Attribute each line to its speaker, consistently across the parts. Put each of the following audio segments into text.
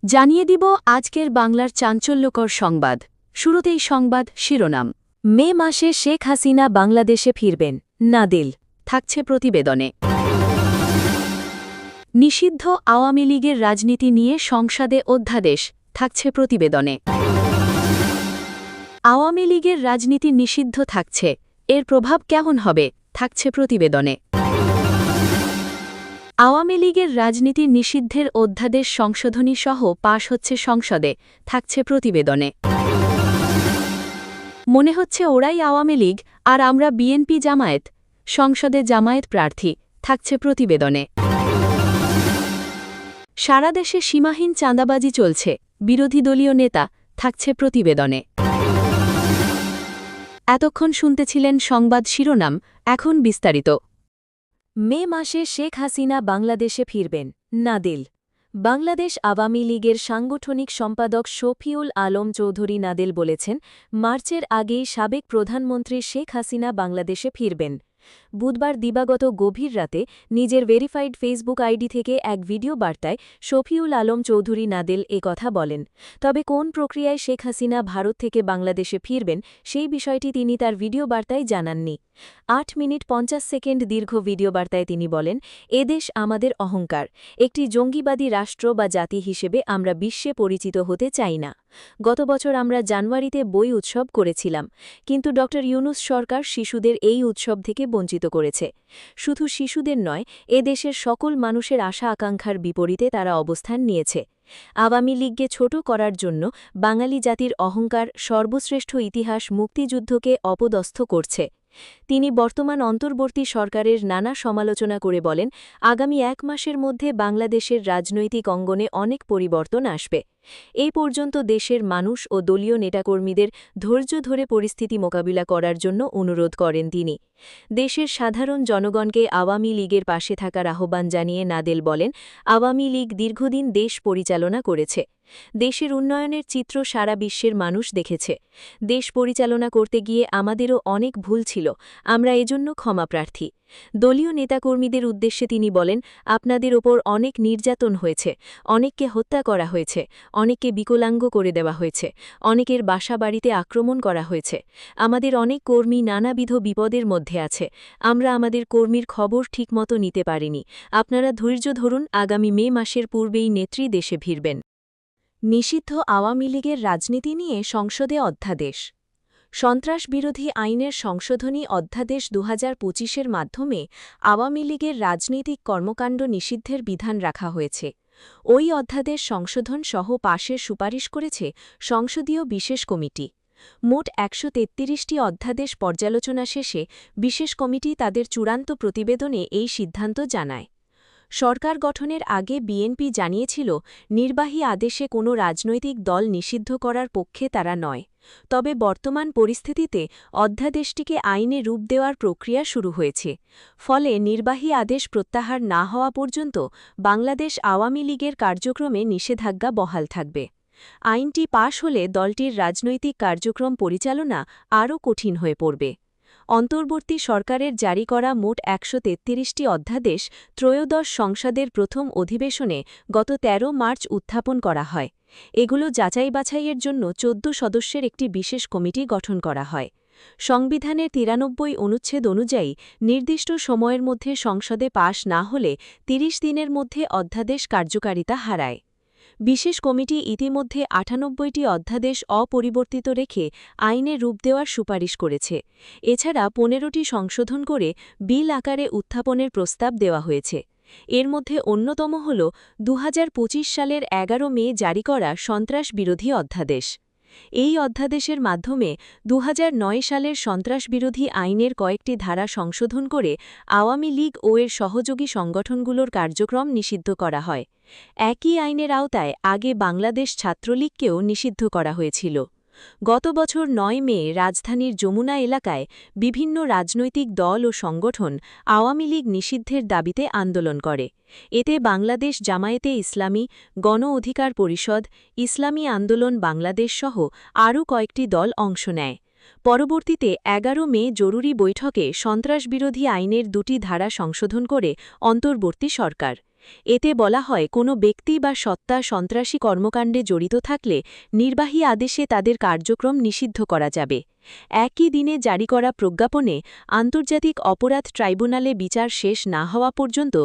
Speaker 1: জানিয়ে দিব আজকের বাংলার চাঞ্চল্যকর সংবাদ। শুরুতেই সংবাদ শিরোনাম। মে মাসে শেখ হাসিনা বাংলাদেশে ফিরবেন, নাদিল থাকছে প্রতিবেদনে। নিষিদ্ধ আওয়ামী লীগের রাজনীতি নিয়ে সংসদে অধ্যাদেশ, থাকছে প্রতিবেদনে। আওয়ামী লীগের রাজনীতি নিষিদ্ধ থাকছে, এর প্রভাব কেমন হবে, থাকছে প্রতিবেদনে। আওয়ামী লীগের রাজনীতি নিষিদ্ধের অধ্যাদেশ সংশোধনী সহ পাশ হচ্ছে সংসদে, থাকছে প্রতিবেদনে। মনে হচ্ছে ওরাই আওয়ামী লীগ আর আমরা বিএনপি জামায়াত, সংসদে জামায়াত প্রার্থী, থাকছে প্রতিবেদনে। সারা দেশে সীমাহীন চাঁদাবাজি চলছে, বিরোধী দলীয় নেতা, থাকছে প্রতিবেদনে। এতক্ষণ শুনতেছিলেন সংবাদ শিরোনাম, এখন বিস্তারিত। মে মাসে শেখ হাসিনা বাংলাদেশে ফিরবেন, নাদিল। বাংলাদেশ আওয়ামী লীগের সাংগঠনিক সম্পাদক শফিউল আলম চৌধুরী নাদিল বলেছেন, মার্চের আগেই সাবেক প্রধানমন্ত্রী শেখ হাসিনা বাংলাদেশে ফিরবেন। বুধবার দিবাগত গভীর রাতে নিজের ভেরিফাইড ফেসবুক আইডি থেকে এক ভিডিও বার্তায় শফিউল আলম চৌধুরী নাদিল কথা বলেন। তবে কোন প্রক্রিয়ায় শেখ হাসিনা ভারত থেকে বাংলাদেশে ফিরবেন সেই বিষয়টি তিনি তার ভিডিও বার্তায় জানাননি। ৮ মিনিট ৫০ সেকেন্ড দীর্ঘ ভিডিও বার্তায় তিনি বলেন, এদেশ আমাদের অহংকার, একটি জঙ্গিবাদী রাষ্ট্র বা জাতি হিসেবে আমরা বিশ্বে পরিচিত হতে চাই না। গত বছর আমরা জানুয়ারিতে বই উৎসব করেছিলাম, কিন্তু ড ইউনূস সরকার শিশুদের এই উৎসব থেকে বঞ্চিত করেছে। শুধু শিশুদের নয়, এ দেশের সকল মানুষের আশা আকাঙ্ক্ষার বিপরীতে তারা অবস্থান নিয়েছে। আওয়ামী লীগকে ছোট করার জন্য বাঙালি জাতির অহংকার সর্বশ্রেষ্ঠ ইতিহাস মুক্তিযুদ্ধকে অপদস্থ করছে। তিনি বর্তমান অন্তর্বর্তী সরকারের নানা সমালোচনা করে বলেন, আগামী ১ মাসের মধ্যে বাংলাদেশের রাজনৈতিক অঙ্গনে অনেক পরিবর্তন আসবে। এই পর্যন্ত দেশের মানুষ ও দলীয় নেতাকর্মীদের ধৈর্য ধরে পরিস্থিতি মোকাবিলা করার জন্য অনুরোধ করেন তিনি। দেশের সাধারণ জনগণকে আওয়ামী লীগের পাশে থাকার আহ্বান জানিয়ে নাদেল বলেন, আওয়ামী লীগ দীর্ঘদিন দেশ পরিচালনা করেছে। দেশের উন্নয়নের চিত্র সারা বিশ্বের মানুষ দেখেছে। দেশ পরিচালনা করতে গিয়ে আমাদেরও অনেক ভুল ছিল, আমরা এজন্য ক্ষমাপ্রার্থী। দলীয় নেতাকর্মীদের উদ্দেশ্যে তিনি বলেন, আপনাদের ওপর অনেক নির্যাতন হয়েছে, অনেককে হত্যা করা হয়েছে, অনেককে বিকলাঙ্গ করে দেওয়া হয়েছে, অনেকের বাসা বাড়িতে আক্রমণ করা হয়েছে। আমাদের অনেক কর্মী নানাবিধ বিপদের মধ্যে আছে, আমরা আমাদের কর্মীর খবর ঠিকমতো নিতে পারিনি। আপনারা ধৈর্য ধরুন, আগামী মে মাসের পূর্বেই নেত্রী দেশে ফিরবেন। নিষিদ্ধ আওয়ামী লীগের রাজনীতি নিয়ে সংসদে অধ্যাদেশ। সন্ত্রাসবিরোধী আইনের সংশোধনী অধ্যাদেশ ২০২৫-এর মাধ্যমে আওয়ামী লীগের রাজনৈতিক কর্মকাণ্ড নিষিদ্ধের বিধান রাখা হয়েছে। ওই অধ্যাদেশ সংশোধন সহ পাশের সুপারিশ করেছে সংসদীয় বিশেষ কমিটি। মোট ১৩৩টি অধ্যাদেশ পর্যালোচনা শেষে বিশেষ কমিটি তাদের চূড়ান্ত প্রতিবেদনে এই সিদ্ধান্ত জানায়। সরকার গঠনের আগে বিএনপি জানিয়েছিল, নির্বাহী আদেশে কোনো রাজনৈতিক দল নিষিদ্ধ করার পক্ষে তারা নয়। তবে বর্তমান পরিস্থিতিতে অধ্যাদেশটিকে আইনে রূপ দেওয়ার প্রক্রিয়া শুরু হয়েছে। ফলে নির্বাহী আদেশ প্রত্যাহার না হওয়া পর্যন্ত বাংলাদেশ আওয়ামী লীগের কার্যক্রমে নিষেধাজ্ঞা বহাল থাকবে। আইনটি পাশ হলে দলটির রাজনৈতিক কার্যক্রম পরিচালনা আরও কঠিন হয়ে পড়বে। অন্তর্বর্তী সরকারের জারি করা মোট ১৩৩টি অধ্যাদেশ ত্রয়োদশ সংসদের প্রথম অধিবেশনে গত ১৩ মার্চ উত্থাপন করা হয়। এগুলো যাচাই বাছাইয়ের জন্য ১৪ সদস্যের একটি বিশেষ কমিটি গঠন করা হয়। সংবিধানের ৯৩ অনুচ্ছেদ অনুযায়ী নির্দিষ্ট সময়ের মধ্যে সংসদে পাশ না হলে ৩০ দিনের মধ্যে অধ্যাদেশ কার্যকারিতা হারায়। বিশেষ কমিটি ইতিমধ্যে ৯৮টি অধ্যাদেশ অপরিবর্তিত রেখে আইনে রূপ দেওয়ার সুপারিশ করেছে। এছাড়া ১৫টি সংশোধন করে বিল আকারে উত্থাপনের প্রস্তাব দেওয়া হয়েছে। এর মধ্যে অন্যতম হল ২০২৫ সালের ১১ মে জারি করা সন্ত্রাসবিরোধী অধ্যাদেশ। এই অধ্যাদেশের মাধ্যমে ২০০৯ সালের সন্ত্রাসবিরোধী আইনের কয়েকটি ধারা সংশোধন করে আওয়ামী লীগ ও এর সহযোগী সংগঠনগুলোর কার্যক্রম নিষিদ্ধ করা হয়। একই আইনের আওতায় আগে বাংলাদেশ ছাত্রলীগকেও নিষিদ্ধ করা হয়েছিল। গত বছর ৯ মে রাজধানীর যমুনা এলাকায় বিভিন্ন রাজনৈতিক দল ও সংগঠন আওয়ামী লীগ নিষিদ্ধের দাবিতে আন্দোলন করে। এতে বাংলাদেশ জামায়াতে ইসলামী, গণ অধিকার পরিষদ, ইসলামী আন্দোলন বাংলাদেশ সহ আরও কয়েকটি দল অংশ নেয়। পরবর্তীতে ১১ মে জরুরি বৈঠকে সন্ত্রাসবিরোধী আইনের ২টি ধারা সংশোধন করে অন্তর্বর্তী সরকার এতে বলা হয় কোনো ব্যক্তি বা সত্তা সন্ত্রাসী কর্মকাণ্ডে জড়িত থাকলে নির্বাহী আদেশে তাদের কার্যক্রম নিষিদ্ধ করা যাবে। একই দিনে জারি করা প্রজ্ঞাপনে আন্তর্জাতিক অপরাধ ট্রাইব্যুনালে বিচার শেষ না হওয়া পর্যন্ত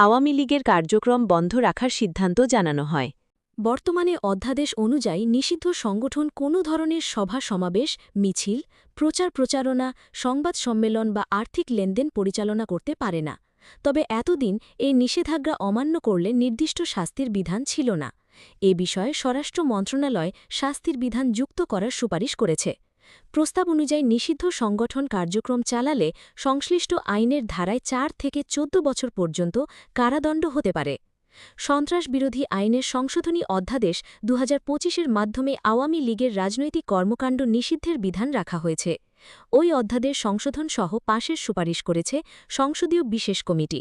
Speaker 1: আওয়ামী লীগের কার্যক্রম বন্ধ রাখার সিদ্ধান্ত জানানো হয়। বর্তমানে অধ্যাদেশ অনুযায়ী নিষিদ্ধ সংগঠন কোনো ধরনের সভা সমাবেশ, মিছিল, প্রচার প্রচারণা, সংবাদ সম্মেলন বা আর্থিক লেনদেন পরিচালনা করতে পারে না। তবে এতদিন এই নিষেধাজ্ঞা অমান্য করলে নির্দিষ্ট শাস্তির বিধান ছিল না। এ বিষয়ে স্বরাষ্ট্র মন্ত্রণালয় শাস্তির বিধান যুক্ত করার সুপারিশ করেছে। প্রস্তাব অনুযায়ী নিষিদ্ধ সংগঠন কার্যক্রম চালালে সংশ্লিষ্ট আইনের ধারায় ৪ থেকে ১৪ বছর পর্যন্ত কারাদণ্ড হতে পারে। সন্ত্রাস বিরোধী আইনের সংশোধনী অধ্যাদেশ ২০২৫-এর মাধ্যমে আওয়ামী লীগের রাজনৈতিক কর্মকাণ্ড নিষিদ্ধের বিধান রাখা হয়েছে। ওই অধ্যাদেশ সংশোধনসহ পাশের সুপারিশ করেছে সংসদীয় বিশেষ কমিটি।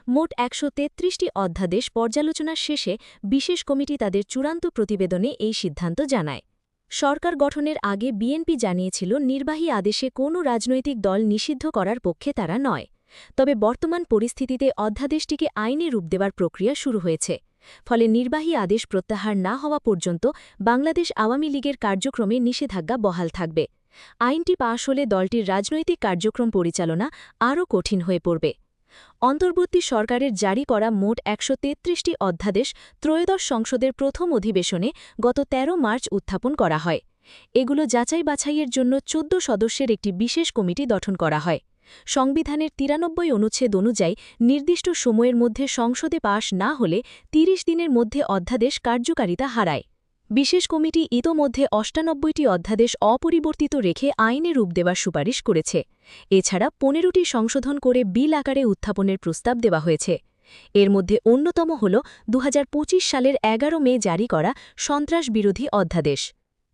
Speaker 1: মোট ১৩৩টি অধ্যাদেশ পর্যালোচনার শেষে বিশেষ কমিটি তাদের চূড়ান্ত প্রতিবেদনে এই সিদ্ধান্ত জানায়। সরকার গঠনের আগে বিএনপি জানিয়েছিল নির্বাহী আদেশে কোনো রাজনৈতিক দল নিষিদ্ধ করার পক্ষে তারা নয়। তবে বর্তমান পরিস্থিতিতে অধ্যাদেশটিকে আইনে রূপ দেওয়ার প্রক্রিয়া শুরু হয়েছে। ফলে নির্বাহী আদেশ প্রত্যাহার না হওয়া পর্যন্ত বাংলাদেশ আওয়ামী লীগের কার্যক্রমে নিষেধাজ্ঞা বহাল থাকবে। আইনটি পাশ হলে দলটির রাজনৈতিক কার্যক্রম পরিচালনা আরও কঠিন হয়ে পড়বে। অন্তর্বর্তী সরকারের জারি করা মোট ১৩৩টি অধ্যাদেশ ত্রয়োদশ সংসদের প্রথম অধিবেশনে গত ১৩ মার্চ উত্থাপন করা হয়। এগুলো যাচাই বাছাইয়ের জন্য ১৪ সদস্যের একটি বিশেষ কমিটি গঠন করা হয়। সংবিধানের ৯৩ অনুচ্ছেদ অনুযায়ী নির্দিষ্ট সময়ের মধ্যে সংসদে পাশ না হলে ৩০ দিনের মধ্যে অধ্যাদেশ কার্যকারিতা হারায়। বিশেষ কমিটি ইতোমধ্যে ৯৮টি অধ্যাদেশ অপরিবর্তিত রেখে আইনে রূপ দেওয়ার সুপারিশ করেছে। এছাড়া ১৫টি সংশোধন করে বিল আকারে উত্থাপনের প্রস্তাব দেওয়া হয়েছে। এর মধ্যে অন্যতম হল ২০২৫ সালের ১১ মে জারি করা সন্ত্রাস বিরোধী অধ্যাদেশ।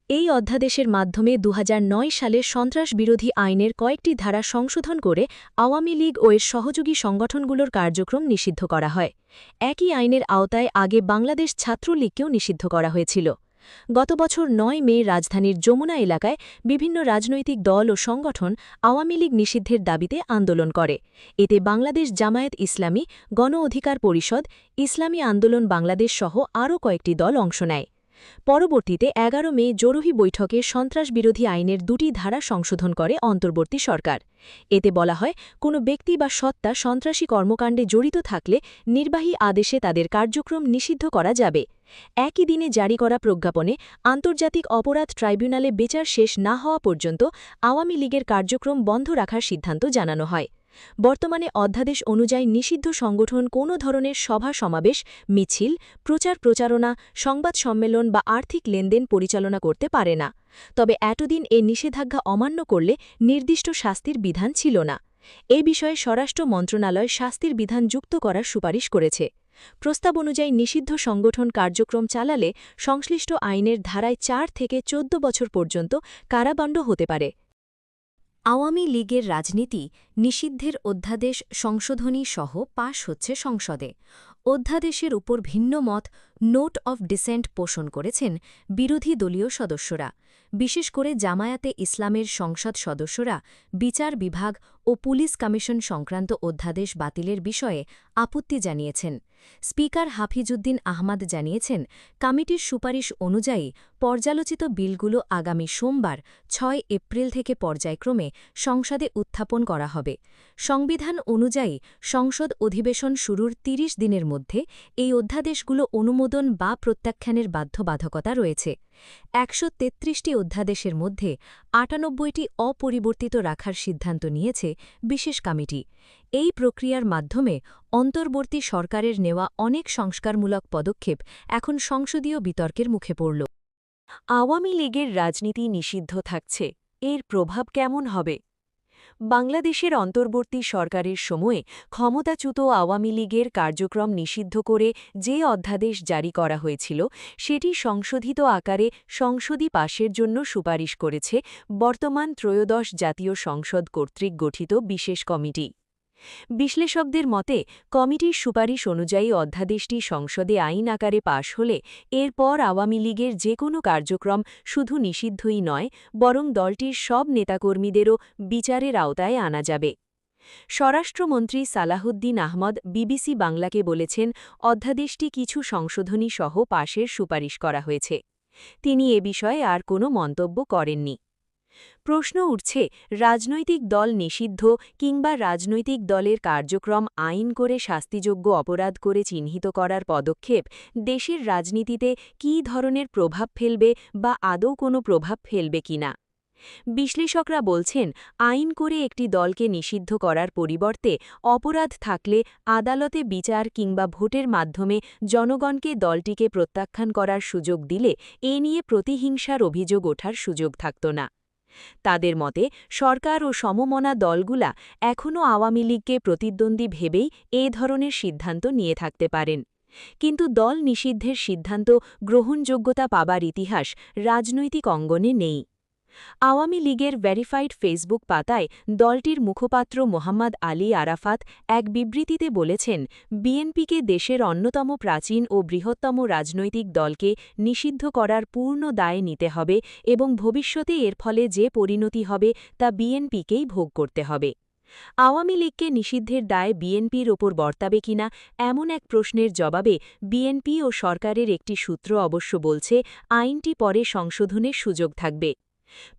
Speaker 1: এই অধ্যাদেশের মাধ্যমে ২০০৯ সালের সন্ত্রাস বিরোধী আইনের কয়েকটি ধারা সংশোধন করে আওয়ামী লীগ ও এর সহযোগী সংগঠনগুলোর কার্যক্রম নিষিদ্ধ করা হয়। একই আইনের আওতায় আগে বাংলাদেশ ছাত্রলীগকেও নিষিদ্ধ করা হয়েছিল। গত বছর ৯ মে রাজধানীর যমুনা এলাকায় বিভিন্ন রাজনৈতিক দল ও সংগঠন আওয়ামী লীগ নিষিদ্ধের দাবিতে আন্দোলন করে। এতে বাংলাদেশ জামায়াত ইসলামী, গণ অধিকার পরিষদ, ইসলামী আন্দোলন বাংলাদেশ সহ আরও কয়েকটি দল অংশ নেয়। পরবর্তীতে ১১ মে জরুরি বৈঠকে সন্ত্রাস বিরোধী আইনের ২টি ধারা সংশোধন করে অন্তর্বর্তী সরকার। এতে বলা হয় কোনো ব্যক্তি বা সত্তা সন্ত্রাসী কর্মকাণ্ডে জড়িত থাকলে নির্বাহী আদেশে তাদের কার্যক্রম নিষিদ্ধ করা যাবে। একই দিনে জারি করা প্রজ্ঞাপনে আন্তর্জাতিক অপরাধ ট্রাইব্যুনালে বিচার শেষ না হওয়া পর্যন্ত আওয়ামী লীগের কার্যক্রম বন্ধ রাখার সিদ্ধান্ত জানানো হয়। বর্তমানে অধ্যাদেশ অনুযায়ী নিষিদ্ধ সংগঠন কোনো ধরনের সভা সমাবেশ, মিছিল, প্রচার প্রচারণা, সংবাদ সম্মেলন বা আর্থিক লেনদেন পরিচালনা করতে পারে না। তবে এতদিন এ নিষেধাজ্ঞা অমান্য করলে নির্দিষ্ট শাস্তির বিধান ছিল না। এ বিষয়ে স্বরাষ্ট্র মন্ত্রণালয় শাস্তির বিধান যুক্ত করার সুপারিশ করেছে। প্রস্তাব অনুযায়ী নিষিদ্ধ সংগঠন কার্যক্রম চালালে সংশ্লিষ্ট আইনের ধারায় ৪ থেকে ১৪ বছর পর্যন্ত কারাদণ্ড হতে পারে। আওয়ামী লীগের রাজনীতি নিষিদ্ধের অধ্যাদেশ সংশোধনী সহ পাশ হচ্ছে সংসদে। অধ্যাদেশের উপর ভিন্ন মত নোট অফ ডিসেন্ট পোষণ করেছেন বিরোধী দলীয় সদস্যরা। বিশেষ করে জামায়াতে ইসলামের সংসদ সদস্যরা বিচার বিভাগ ও পুলিশ কমিশন সংক্রান্ত অধ্যাদেশ বাতিলের বিষয়ে আপত্তি জানিয়েছেন। স্পিকার হাফিজউদ্দিন আহমাদ জানিয়েছেন, কমিটির সুপারিশ অনুযায়ী পর্যালোচিত বিলগুলো আগামী সোমবার ৬ এপ্রিল থেকে পর্যায়ক্রমে সংসদে উত্থাপন করা হবে। সংবিধান অনুযায়ী সংসদ অধিবেশন শুরুর ৩০ দিনের মধ্যে এই অধ্যাদেশগুলো অনুমোদন বা প্রত্যাখ্যানের বাধ্যবাধকতা রয়েছে। ১৩৩টি অধ্যাদেশের মধ্যে ৯৮টি অপরিবর্তিত রাখার সিদ্ধান্ত নিয়েছে বিশেষ কমিটি। এই প্রক্রিয়ার মাধ্যমে অন্তর্বর্তী সরকারের নেওয়া অনেক সংস্কারমূলক পদক্ষেপ এখন সংসদীয় বিতর্কের মুখে পড়ল। আওয়ামী লীগের রাজনীতি নিষিদ্ধ থাকছে, এর প্রভাব কেমন হবে? বাংলাদেশের অন্তর্বর্তী সরকারের সময়ে ক্ষমতাচ্যুত আওয়ামী লীগের কার্যক্রম নিষিদ্ধ করে যে অধ্যাদেশ জারি করা হয়েছিল সেটি সংশোধিত আকারে সংসদী পাশের জন্য সুপারিশ করেছে বর্তমান ত্রয়োদশ জাতীয় সংসদ কর্তৃক গঠিত বিশেষ কমিটি। বিশ্লেষকদের মতে কমিটির সুপারিশ অনুযায়ী অধ্যাদেশটি সংসদে আইন আকারে পাশ হলে এরপর আওয়ামী লীগের যে কোনো কার্যক্রম শুধু নিষিদ্ধই নয়, বরং দলটির সব নেতাকর্মীদেরও বিচারের আওতায় আনা যাবে। স্বরাষ্ট্রমন্ত্রী সালাহুদ্দিন আহমদ বিবিসি বাংলাকে বলেছেন, অধ্যাদেশটি কিছু সংশোধনী সহ পাশের সুপারিশ করা হয়েছে। তিনি এ বিষয়ে আর কোনো মন্তব্য করেননি। প্রশ্ন উঠছে, রাজনৈতিক দল নিষিদ্ধ কিংবা রাজনৈতিক দলের কার্যক্রম আইন করে শাস্তিযোগ্য অপরাধ করে চিহ্নিত করার পদক্ষেপ দেশের রাজনীতিতে কী ধরনের প্রভাব ফেলবে বা আদৌ কোনো প্রভাব ফেলবে কিনা। বিশ্লেষকরা বলছেন, আইন করে একটি দলকে নিষিদ্ধ করার পরিবর্তে অপরাধ থাকলে আদালতে বিচার কিংবা ভোটের মাধ্যমে জনগণকে দলটিকে প্রত্যাখ্যান করার সুযোগ দিলে এ নিয়ে প্রতিহিংসার অভিযোগ ওঠার সুযোগ থাকত না। তাদের মতে, সরকার ও সমমনা দলগুলা এখনও আওয়ামী লীগকে প্রতিদ্বন্দ্বী ভেবেই এ ধরনের সিদ্ধান্ত নিয়ে থাকতে পারেন। কিন্তু দল নিষিদ্ধের সিদ্ধান্ত গ্রহণযোগ্যতা পাবার ইতিহাস রাজনৈতিক অঙ্গনে নেই। আওয়ামী লীগের ভেরিফাইড ফেসবুক পাতায় দলটির মুখপাত্র মোহাম্মদ আলী আরাফাত এক বিবৃতিতে বলেছেন, বিএনপিকে দেশের অন্যতম প্রাচীন ও বৃহত্তম রাজনৈতিক দলকে নিষিদ্ধ করার পূর্ণ দায় নিতে হবে এবং ভবিষ্যতে এর ফলে যে পরিণতি হবে তা বিএনপিকেই ভোগ করতে হবে। আওয়ামী লীগকে নিষিদ্ধের দায় বিএনপির ওপর বর্তাবে কিনা এমন এক প্রশ্নের জবাবে বিএনপি ও সরকারের একটি সূত্র অবশ্য বলছে, আইনটি পরে সংশোধনের সুযোগ থাকবে।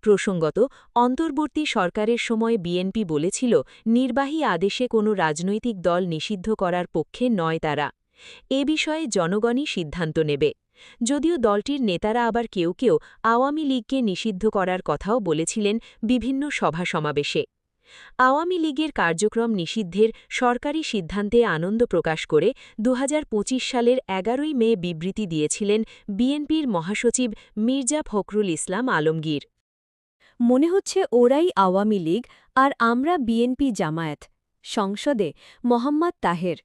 Speaker 1: প্রসঙ্গত, অন্তর্বর্তী সরকারের সময় বিএনপি বলেছিল, নির্বাহী আদেশে কোনো রাজনৈতিক দল নিষিদ্ধ করার পক্ষে নয় তারা। এ বিষয়ে জনগণই সিদ্ধান্ত নেবে। যদিও দলটির নেতারা আবার কেউ কেউ আওয়ামী লীগকে নিষিদ্ধ করার কথাও বলেছিলেন বিভিন্ন সভা সমাবেশে। আওয়ামী লীগের কার্যক্রম নিষিদ্ধের সরকারি সিদ্ধান্তে আনন্দ প্রকাশ করে ২০২৫ সালের ১১ই মে বিবৃতি দিয়েছিলেন বিএনপির মহাসচিব মির্জা ফখরুল ইসলাম আলমগীর। মনে হচ্ছে ওরাই আওয়ামী লীগ আর আমরা বিএনপি জামায়াত। সংসদে মোহাম্মদ তাহের।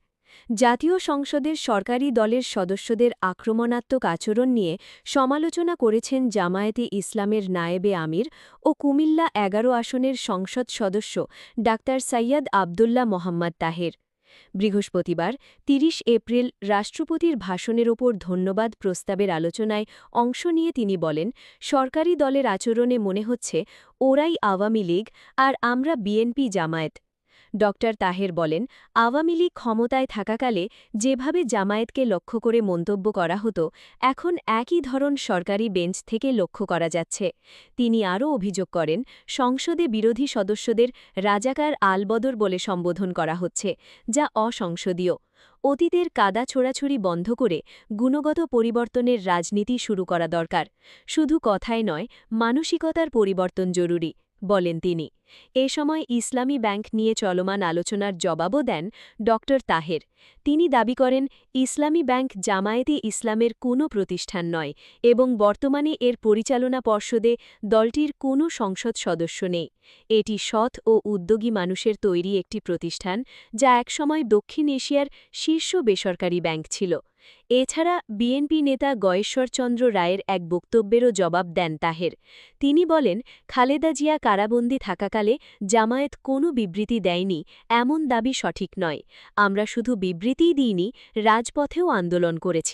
Speaker 1: জাতীয় সংসদের সরকারি দলের সদস্যদের আক্রমণাত্মক আচরণ নিয়ে সমালোচনা করেছেন জামায়াতে ইসলামের নায়েবে আমির ও কুমিল্লা ১১ আসনের সংসদ সদস্য ডা সৈয়দ আবদুল্লাহ মোহাম্মদ তাহের। বৃহস্পতিবার ৩০ এপ্রিল রাষ্ট্রপতির ভাষণের ওপর ধন্যবাদ প্রস্তাবের আলোচনায় অংশ নিয়ে তিনি বলেন, সরকারি দলের আচরণে মনে হচ্ছে ওরাই আওয়ামী লীগ আর আমরা বিএনপি জামায়াত। ড তাহের বলেন, আওয়ামী লীগ ক্ষমতায় থাকাকালে যেভাবে জামায়াতকে লক্ষ্য করে মন্তব্য করা হতো, এখন একই ধরন সরকারি বেঞ্চ থেকে লক্ষ্য করা যাচ্ছে। তিনি আরও অভিযোগ করেন, সংসদে বিরোধী সদস্যদের রাজাকার আলবদর বলে সম্বোধন করা হচ্ছে, যা অসংসদীয়। অতীতের কাদা ছোড়াছুড়ি বন্ধ করে গুণগত পরিবর্তনের রাজনীতি শুরু করা দরকার। শুধু কথায় নয়, মানসিকতার পরিবর্তন জরুরি, বলেন তিনি। এ সময় ইসলামী ব্যাংক নিয়ে চলমান আলোচনার জবাবও দেন ড তাহের। তিনি দাবি করেন, ইসলামী ব্যাংক জামায়াতে ইসলামের কোনো প্রতিষ্ঠান নয় এবং বর্তমানে এর পরিচালনা পর্ষদে দলটির কোনো সংসদ সদস্য নেই। এটি সৎ ও উদ্যোগী মানুষের তৈরি একটি প্রতিষ্ঠান, যা একসময় দক্ষিণ এশিয়ার শীর্ষ বেসরকারি ব্যাংক ছিল। এছাড়া বিএনপি নেতা গয়েশ্বরচন্দ্র রায়ের এক বক্তব্যেরও জবাব দেন তাহের। তিনি বলেন, খালেদা জিয়া কারাবন্দী থাকাকালে জামায়াত কোনো বিবৃতি দেয়নি এমন দাবি সঠিক নয়। আমরা শুধু বিবৃতিই দিইনি, রাজপথেও আন্দোলন করেছি।